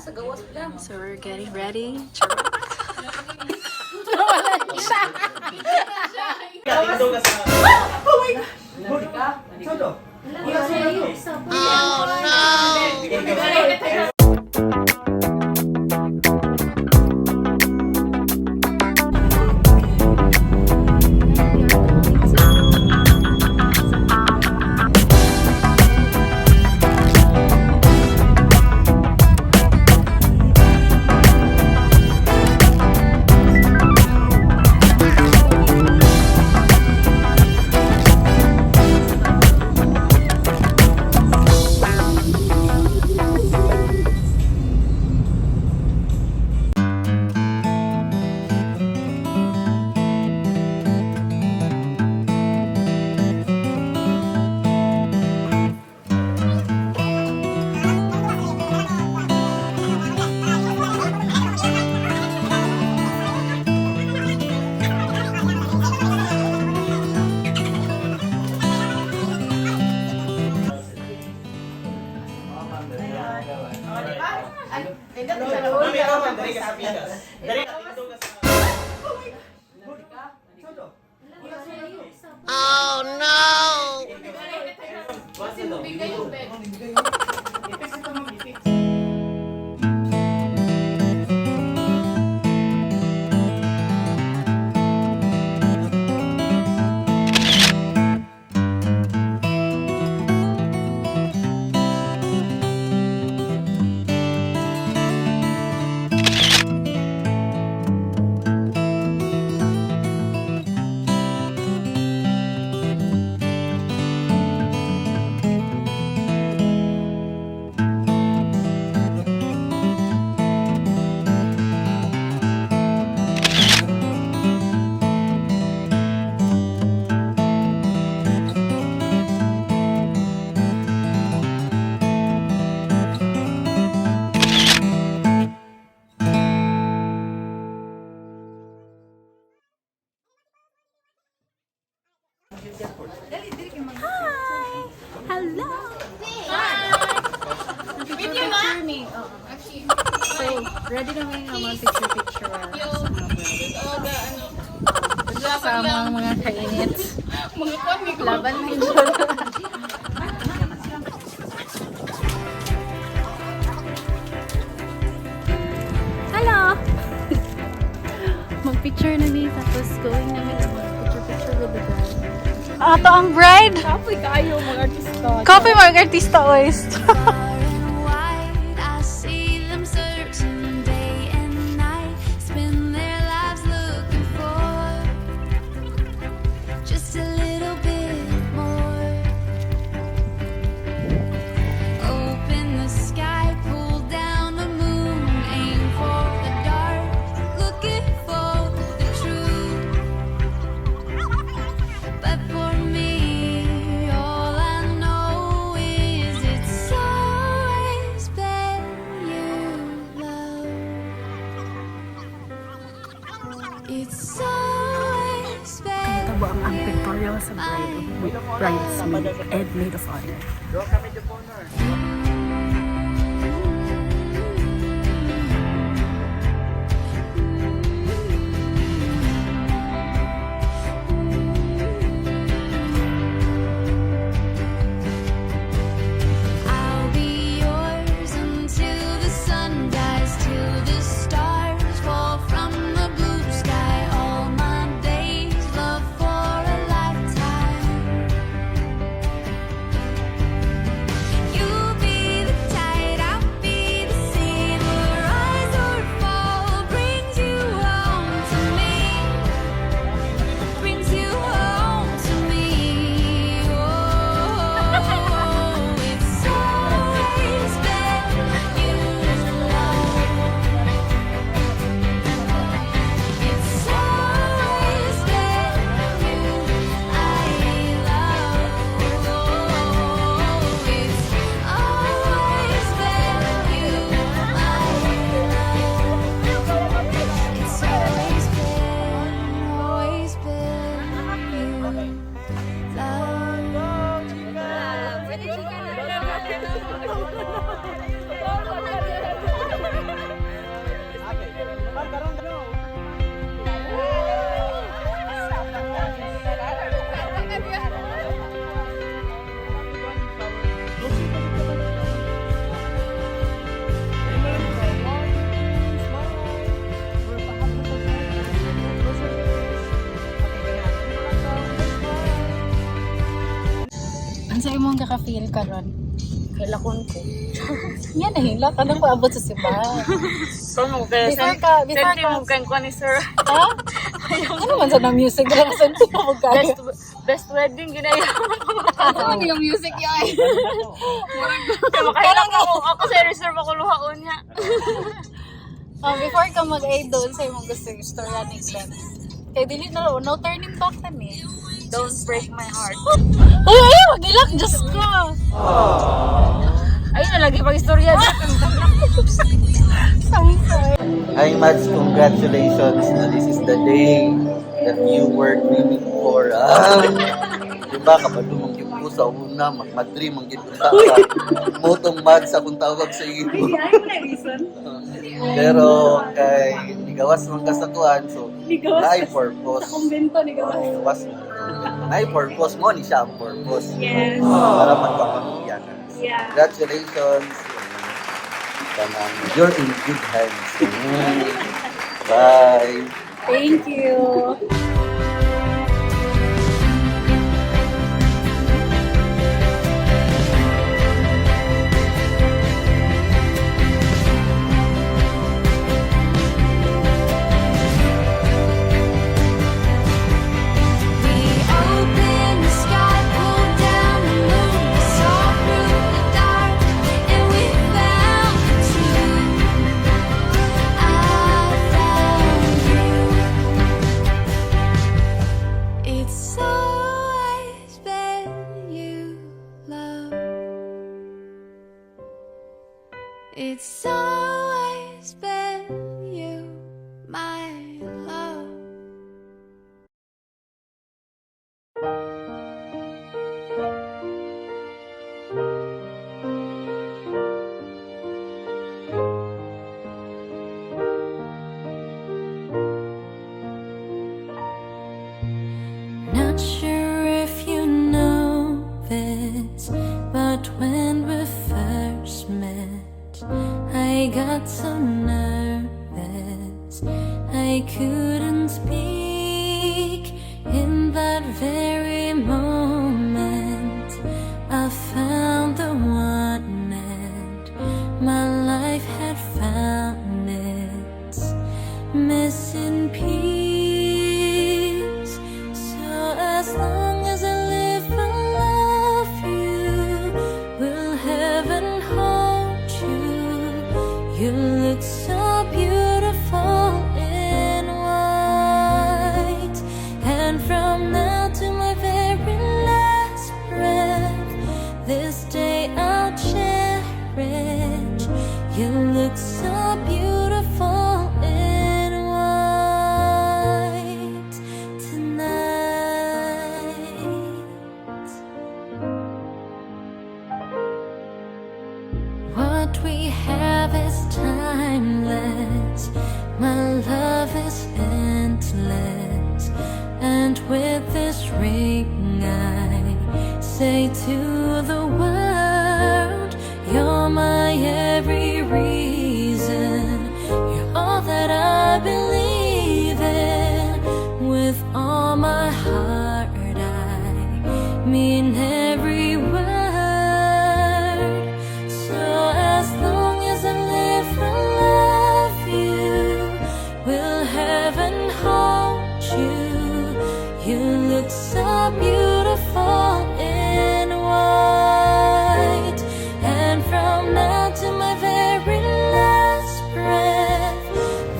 So we're getting ready. Nawalan siya. Oh no! Oh no! Hi! Hello! Picture me. So, ready na may mag-picture sa mga kainit. Laban na ito. Hello! Mag-picture na may tapos going na may mag-picture with the bride. Ato ang bride? Kapoy kayo mga artista. Kapoy mga artista, oys. Tabo ang pictorial sa bridesmaid and maid of honor. You'll be siya ka-feel karon? Hilakon ko. Yan, nahila ka nang paabot sa simbahan. So, mo kaya Before ka, mo kang ko ni sir. ha? Ano man sa na music lang sa senti mo kaya? Best wedding ginaya. Ano yung music yan? Kaya makahilak ako sa reserve ako luhaon niya. Before ka mag-idol sa imong gusto yung storya ni Glenn. Kaya dili na no turning back na ni. Don't break my heart. Ay, mag-ilak, just ko. Ayun na lagi pag istorya. Samsay. Hi Mads, congratulations. This is the day that you were dreaming for. Diba kapag lumangkip ko sa una, mag-dream ang ginunta ka. Motong Mads akong tawag sa iyo. Pero kay nigawas man kasakuan, so na-purpose. Sa kumbento ni gawas. Na-purpose mo, ni siya ang purpose. Yes. Para magpapamilya ka. Yeah. Congratulations. You're in good hands. Bye. Thank you. It's always been you, my love. Not sure if you know this, but when we first met, I got so nervous I couldn't speak. In that very moment I found the one and my life had found its missing piece. So as long as I live I love you. Will heaven hold you? You look so beautiful in white, and from now to my very last breath, this day I'll cherish. You look so beautiful in white tonight. What we have is timeless, my love is endless, and with this ring I say to the world, you're my every reason, you're all that I believe in. With all my heart I mean every word. So as long as I live I love you. Will heaven hold you? You look so beautiful in white, and from now to my very last breath,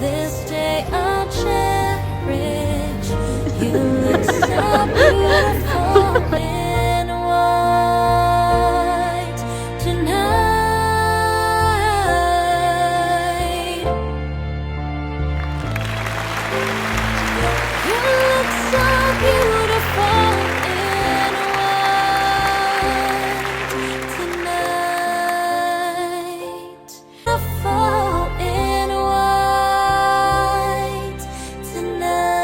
this day I'll cherish. You look so beautiful in white tonight. You look so beautiful in white tonight. Beautiful in white tonight.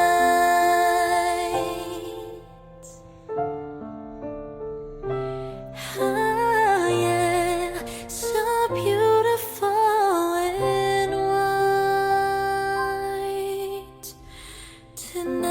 Oh yeah, so beautiful in white tonight.